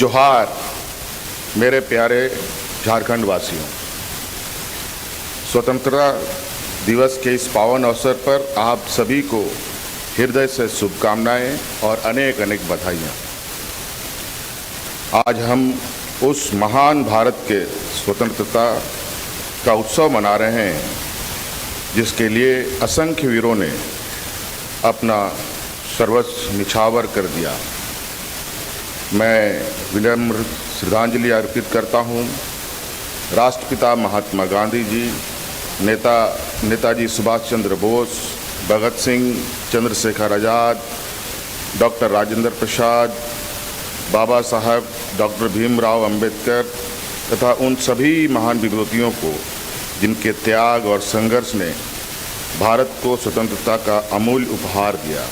जोहार मेरे प्यारे झारखंड वासियों। स्वतंत्रता दिवस के इस पावन अवसर पर आप सभी को हृदय से शुभकामनाएं और अनेक अनेक बधाइयाँ। आज हम उस महान भारत के स्वतंत्रता का उत्सव मना रहे हैं जिसके लिए असंख्य वीरों ने अपना सर्वस्व निछावर कर दिया। मैं विनम्र श्रद्धांजलि अर्पित करता हूँ राष्ट्रपिता महात्मा गांधी जी, नेताजी सुभाष चंद्र बोस, भगत सिंह, चंद्रशेखर आज़ाद, डॉक्टर राजेंद्र प्रसाद, बाबा साहब डॉक्टर भीमराव अंबेडकर तथा उन सभी महान विभूतियों को जिनके त्याग और संघर्ष ने भारत को स्वतंत्रता का अमूल्य उपहार दिया।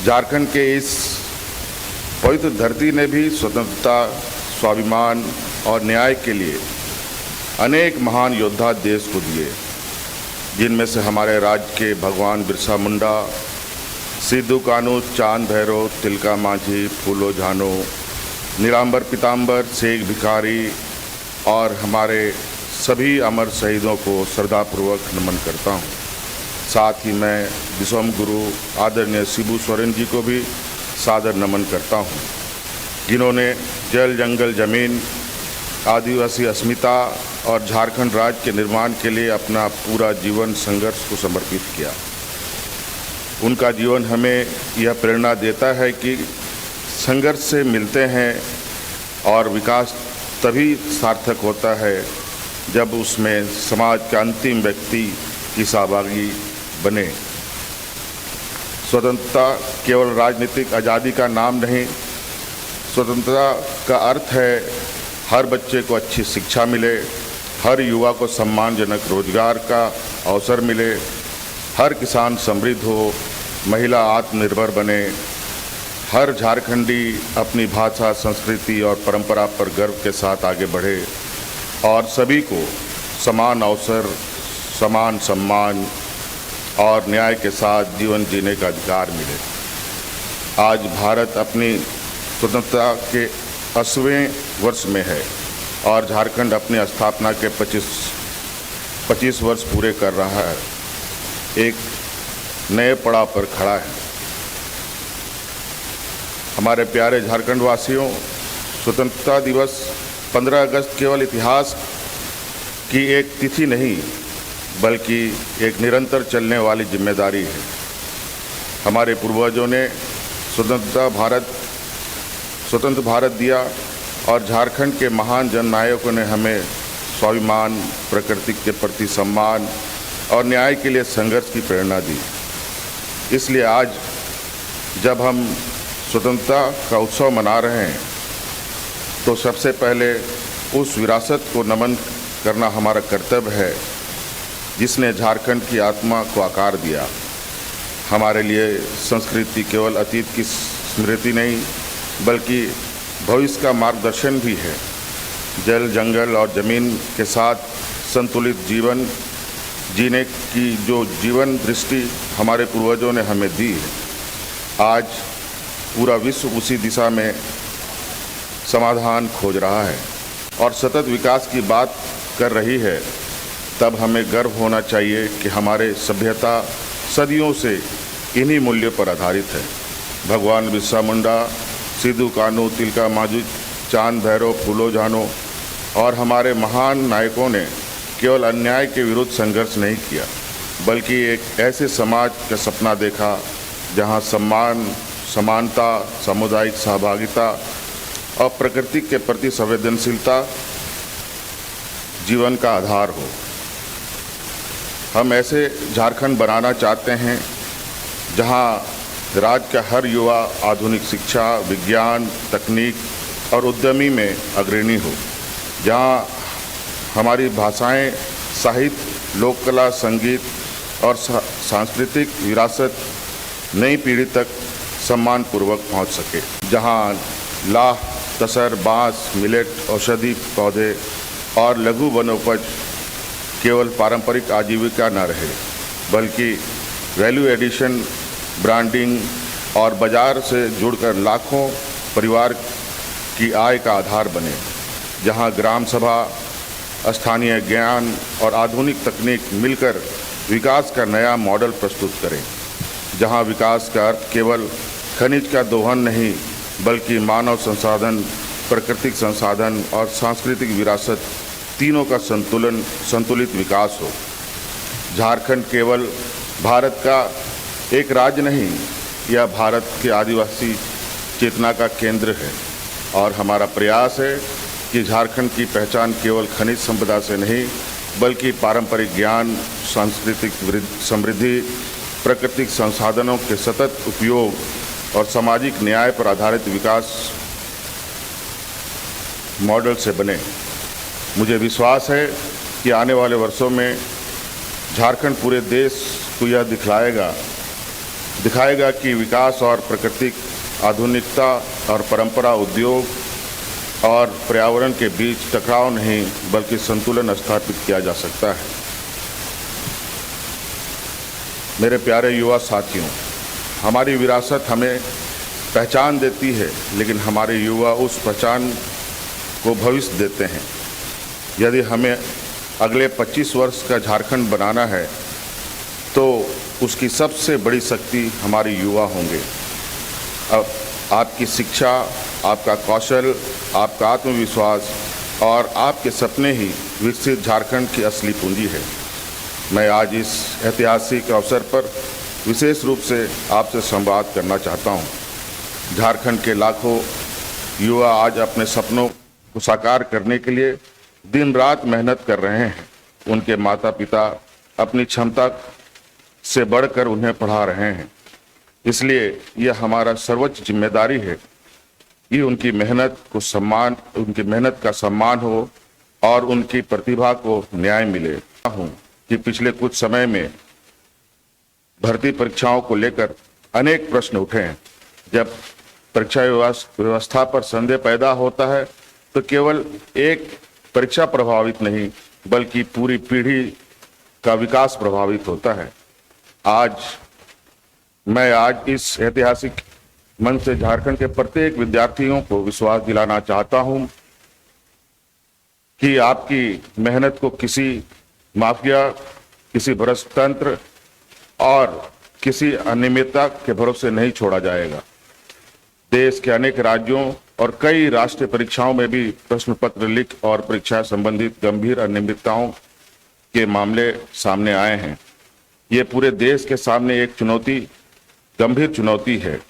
झारखंड के इस पवित्र धरती ने भी स्वतंत्रता, स्वाभिमान और न्याय के लिए अनेक महान योद्धा देश को दिए, जिनमें से हमारे राज्य के भगवान बिरसा मुंडा, सिद्धू कानू, चांद भैरव, तिलका मांझी, फूलो झानो, नीलांबर पीताम्बर, शेख भिखारी और हमारे सभी अमर शहीदों को श्रद्धापूर्वक नमन करता हूँ। साथ ही मैं विश्वम गुरु आदरणीय शिबू सोरेन जी को भी सादर नमन करता हूँ, जिन्होंने जल, जंगल, जमीन, आदिवासी अस्मिता और झारखंड राज्य के निर्माण के लिए अपना पूरा जीवन संघर्ष को समर्पित किया। उनका जीवन हमें यह प्रेरणा देता है कि संघर्ष से मिलते हैं और विकास तभी सार्थक होता है जब उसमें समाज का अंतिम व्यक्ति की सहभागी बने। स्वतंत्रता केवल राजनीतिक आज़ादी का नाम नहीं, स्वतंत्रता का अर्थ है हर बच्चे को अच्छी शिक्षा मिले, हर युवा को सम्मानजनक रोजगार का अवसर मिले, हर किसान समृद्ध हो, महिला आत्मनिर्भर बने, हर झारखंडी अपनी भाषा, संस्कृति और परंपरा पर गर्व के साथ आगे बढ़े और सभी को समान अवसर, समान सम्मान और न्याय के साथ जीवन जीने का अधिकार मिले। आज भारत अपनी स्वतंत्रता के 80वें वर्ष में है और झारखंड अपनी स्थापना के 25 वर्ष पूरे कर रहा है। एक नए पड़ाव पर खड़ा है। हमारे प्यारे झारखंड वासियों, स्वतंत्रता दिवस 15 अगस्त केवल इतिहास की एक तिथि नहीं बल्कि एक निरंतर चलने वाली जिम्मेदारी है। हमारे पूर्वजों ने स्वतंत्र भारत दिया और झारखंड के महान जननायकों ने हमें स्वाभिमान, प्रकृति के प्रति सम्मान और न्याय के लिए संघर्ष की प्रेरणा दी। इसलिए आज जब हम स्वतंत्रता का उत्सव मना रहे हैं तो सबसे पहले उस विरासत को नमन करना हमारा कर्तव्य है जिसने झारखंड की आत्मा को आकार दिया। हमारे लिए संस्कृति केवल अतीत की स्मृति नहीं बल्कि भविष्य का मार्गदर्शन भी है। जल, जंगल और ज़मीन के साथ संतुलित जीवन जीने की जो जीवन दृष्टि हमारे पूर्वजों ने हमें दी है, आज पूरा विश्व उसी दिशा में समाधान खोज रहा है और सतत विकास की बात कर रही है। तब हमें गर्व होना चाहिए कि हमारे सभ्यता सदियों से इन्हीं मूल्यों पर आधारित है। भगवान बिरसा मुंडा, सिद्धू कानू, तिलका मांझी, चांद भैरव, फूलो झानो और हमारे महान नायकों ने केवल अन्याय के विरुद्ध संघर्ष नहीं किया बल्कि एक ऐसे समाज का सपना देखा जहां सम्मान, समानता, सामुदायिक सहभागिता और प्रकृति के प्रति संवेदनशीलता जीवन का आधार हो। हम ऐसे झारखंड बनाना चाहते हैं जहां राज्य का हर युवा आधुनिक शिक्षा, विज्ञान, तकनीक और उद्यमी में अग्रणी हो, जहां हमारी भाषाएं, साहित्य, लोक कला, संगीत और सांस्कृतिक विरासत नई पीढ़ी तक सम्मानपूर्वक पहुंच सके, जहां लाह, तसर, बांस, मिलेट, औषधि पौधे और लघु वनोपज केवल पारंपरिक आजीविका न रहे बल्कि वैल्यू एडिशन, ब्रांडिंग और बाजार से जुड़कर लाखों परिवार की आय का आधार बने, जहां ग्राम सभा, स्थानीय ज्ञान और आधुनिक तकनीक मिलकर विकास का नया मॉडल प्रस्तुत करें, जहां विकास का अर्थ केवल खनिज का दोहन नहीं बल्कि मानव संसाधन, प्राकृतिक संसाधन और सांस्कृतिक विरासत तीनों का संतुलित विकास हो। झारखंड केवल भारत का एक राज्य नहीं, यह भारत के आदिवासी चेतना का केंद्र है और हमारा प्रयास है कि झारखंड की पहचान केवल खनिज संपदा से नहीं बल्कि पारंपरिक ज्ञान, सांस्कृतिक समृद्धि, प्राकृतिक संसाधनों के सतत उपयोग और सामाजिक न्याय पर आधारित विकास मॉडल से बने। मुझे विश्वास है कि आने वाले वर्षों में झारखंड पूरे देश को यह दिखाएगा कि विकास और प्राकृतिक, आधुनिकता और परंपरा, उद्योग और पर्यावरण के बीच टकराव नहीं बल्कि संतुलन स्थापित किया जा सकता है। मेरे प्यारे युवा साथियों, हमारी विरासत हमें पहचान देती है, लेकिन हमारे युवा उस पहचान को भविष्य देते हैं। यदि हमें अगले 25 वर्ष का झारखंड बनाना है तो उसकी सबसे बड़ी शक्ति हमारे युवा होंगे। अब आपकी शिक्षा, आपका कौशल, आपका आत्मविश्वास और आपके सपने ही विकसित झारखंड की असली पूंजी है। मैं आज इस ऐतिहासिक अवसर पर विशेष रूप से आपसे संवाद करना चाहता हूं। झारखंड के लाखों युवा आज अपने सपनों को साकार करने के लिए दिन रात मेहनत कर रहे हैं। उनके माता पिता अपनी क्षमता से बढ़कर उन्हें पढ़ा रहे हैं, इसलिए यह हमारा सर्वोच्च जिम्मेदारी है कि उनकी मेहनत का सम्मान हो और उनकी प्रतिभा को न्याय मिले। हूँ कि पिछले कुछ समय में भर्ती परीक्षाओं को लेकर अनेक प्रश्न उठे हैं। जब परीक्षा व्यवस्था पर संदेह पैदा होता है तो केवल एक परीक्षा प्रभावित नहीं बल्कि पूरी पीढ़ी का विकास प्रभावित होता है। मैं आज इस ऐतिहासिक मंच से झारखंड के प्रत्येक विद्यार्थियों को विश्वास दिलाना चाहता हूं कि आपकी मेहनत को किसी माफिया, किसी भ्रष्ट तंत्र और किसी अनियमितता के भरोसे नहीं छोड़ा जाएगा। देश के अनेक राज्यों और कई राष्ट्रीय परीक्षाओं में भी प्रश्न पत्र लीक और परीक्षा संबंधित गंभीर अनियमितताओं के मामले सामने आए हैं। ये पूरे देश के सामने एक गंभीर चुनौती है,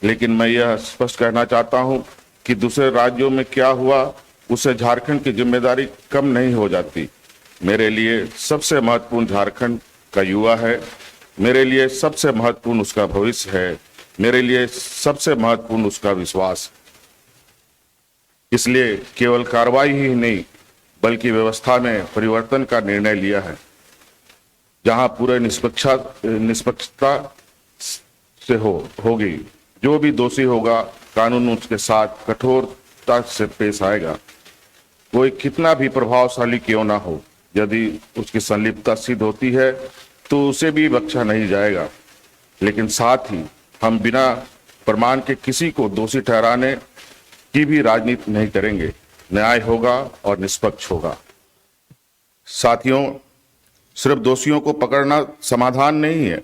लेकिन मैं यह स्पष्ट कहना चाहता हूं कि दूसरे राज्यों में क्या हुआ उससे झारखंड की जिम्मेदारी कम नहीं हो जाती। मेरे लिए सबसे महत्वपूर्ण झारखंड का युवा है, मेरे लिए सबसे महत्वपूर्ण उसका भविष्य है, मेरे लिए सबसे महत्वपूर्ण उसका विश्वास। इसलिए केवल कार्रवाई ही नहीं बल्कि व्यवस्था में परिवर्तन का निर्णय लिया है, जहां पूरे निष्पक्षता से होगी। जो भी दोषी होगा कानून उसके साथ कठोरता से पेश आएगा, कोई कितना भी प्रभावशाली क्यों ना हो। यदि उसकी संलिप्तता सिद्ध होती है तो उसे भी बख्शा नहीं जाएगा, लेकिन साथ ही हम बिना प्रमाण के किसी को दोषी ठहराने की भी राजनीति नहीं करेंगे। न्याय होगा और निष्पक्ष होगा। साथियों, सिर्फ दोषियों को पकड़ना समाधान नहीं है।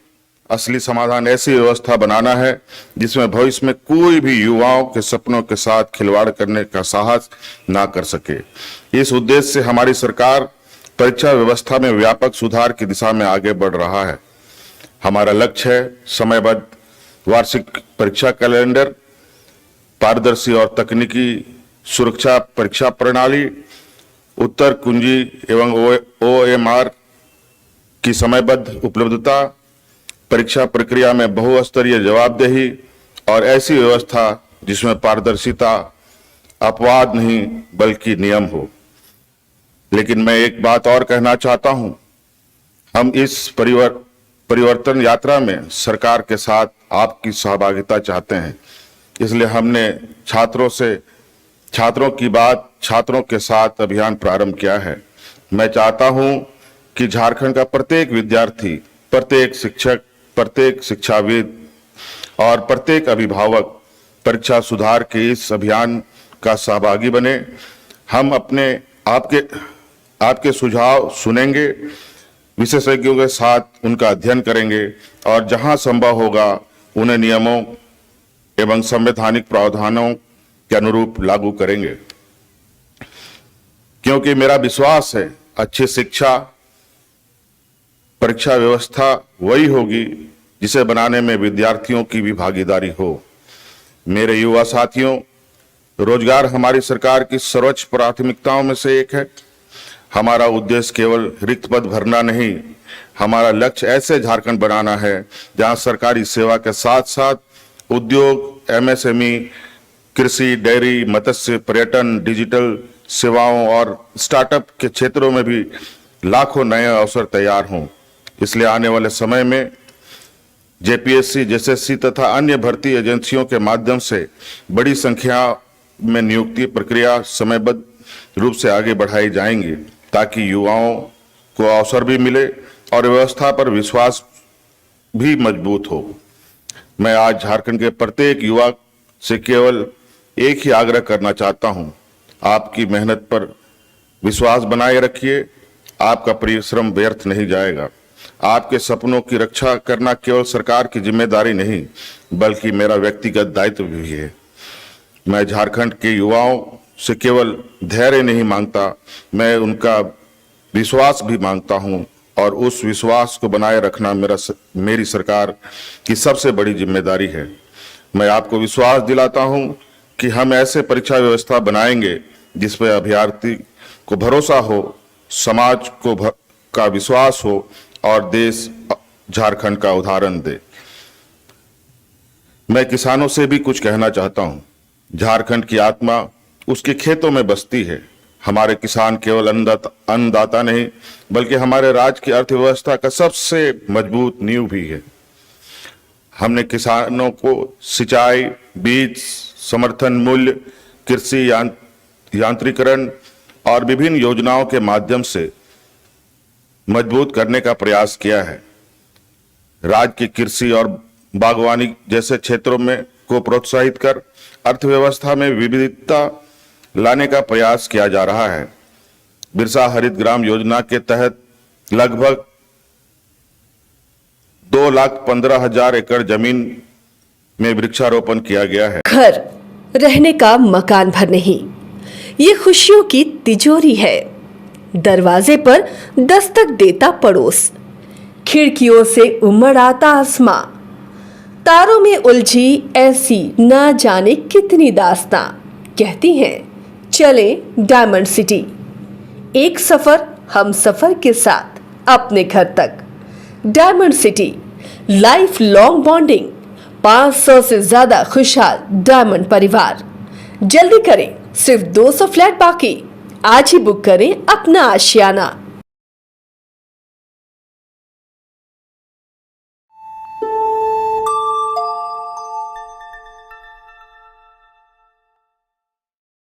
असली समाधान ऐसी व्यवस्था बनाना है जिसमें भविष्य में कोई भी युवाओं के सपनों के साथ खिलवाड़ करने का साहस ना कर सके। इस उद्देश्य से हमारी सरकार परीक्षा व्यवस्था में व्यापक सुधार की दिशा में आगे बढ़ रहा है। हमारा लक्ष्य है समयबद्ध वार्षिक परीक्षा कैलेंडर, पारदर्शी और तकनीकी सुरक्षा परीक्षा प्रणाली, उत्तर कुंजी एवं OMR की समयबद्ध उपलब्धता, परीक्षा प्रक्रिया में बहुस्तरीय जवाबदेही और ऐसी व्यवस्था जिसमें पारदर्शिता, अपवाद नहीं बल्कि नियम हो। लेकिन मैं एक बात और कहना चाहता हूं, हम इस परिवर्तन यात्रा में सरकार के साथ आपकी सहभागिता चाहते हैं। इसलिए हमने छात्रों की बात छात्रों के साथ अभियान प्रारंभ किया है। मैं चाहता हूं कि झारखंड का प्रत्येक विद्यार्थी, प्रत्येक शिक्षक, प्रत्येक शिक्षाविद और प्रत्येक अभिभावक परीक्षा सुधार के इस अभियान का सहभागी बने। हम अपने आपके सुझाव सुनेंगे, विशेषज्ञों के साथ उनका अध्ययन करेंगे और जहां संभव होगा उन्हें नियमों एवं संवैधानिक प्रावधानों के अनुरूप लागू करेंगे, क्योंकि मेरा विश्वास है अच्छी शिक्षा परीक्षा व्यवस्था वही होगी जिसे बनाने में विद्यार्थियों की भी भागीदारी हो। मेरे युवा साथियों, रोजगार हमारी सरकार की सर्वोच्च प्राथमिकताओं में से एक है। हमारा उद्देश्य केवल रिक्त पद भरना नहीं, हमारा लक्ष्य ऐसे झारखंड बनाना है जहां सरकारी सेवा के साथ साथ उद्योग, एमएसएमई, कृषि, डेयरी, मत्स्य, पर्यटन, डिजिटल सेवाओं और स्टार्टअप के क्षेत्रों में भी लाखों नए अवसर तैयार हों। इसलिए आने वाले समय में जेपीएससी, जेएसएससी तथा अन्य भर्ती एजेंसियों के माध्यम से बड़ी संख्या में नियुक्ति प्रक्रिया समयबद्ध रूप से आगे बढ़ाई जाएंगी, ताकि युवाओं को अवसर भी मिले और व्यवस्था पर विश्वास भी मजबूत हो। मैं आज झारखंड के प्रत्येक युवा से केवल एक ही आग्रह करना चाहता हूं, आपकी मेहनत पर विश्वास बनाए रखिए। आपका परिश्रम व्यर्थ नहीं जाएगा। आपके सपनों की रक्षा करना केवल सरकार की जिम्मेदारी नहीं, बल्कि मेरा व्यक्तिगत दायित्व भी है। मैं झारखंड के युवाओं से केवल धैर्य नहीं मांगता, मैं उनका विश्वास भी मांगता हूं और उस विश्वास को बनाए रखना मेरी सरकार की सबसे बड़ी जिम्मेदारी है। मैं आपको विश्वास दिलाता हूं कि हम ऐसे परीक्षा व्यवस्था बनाएंगे जिस पर अभ्यर्थी को भरोसा हो, समाज को का विश्वास हो और देश झारखंड का उदाहरण दे। मैं किसानों से भी कुछ कहना चाहता हूं। झारखंड की आत्मा उसके खेतों में बसती है। हमारे किसान केवल अन्नदाता नहीं, बल्कि हमारे राज्य की अर्थव्यवस्था का सबसे मजबूत नींव भी है। हमने किसानों को सिंचाई, बीज, समर्थन मूल्य, कृषि यांत्रिकरण और विभिन्न योजनाओं के माध्यम से मजबूत करने का प्रयास किया है। राज्य की कृषि और बागवानी जैसे क्षेत्रों में को प्रोत्साहित कर अर्थव्यवस्था में विविधता लाने का प्रयास किया जा रहा है। बिरसा हरित ग्राम योजना के तहत लगभग 2,15,000 एकड़ जमीन में वृक्षारोपण किया गया है। घर रहने का मकान भर नहीं, ये खुशियों की तिजोरी है। दरवाजे पर दस्तक देता पड़ोस, खिड़कियों से उमड़ आता आसमां, तारों में उलझी ऐसी ना जाने कितनी दास्तां। कहती हैं चले डायमंड सिटी, एक सफर हम सफर के साथ अपने घर तक। Diamond city, life long bonding, 500 से ज्यादा खुशहाल डायमंड परिवार। जल्दी करें, सिर्फ 200 फ्लैट बाकी। आज ही बुक करें अपना आशियाना।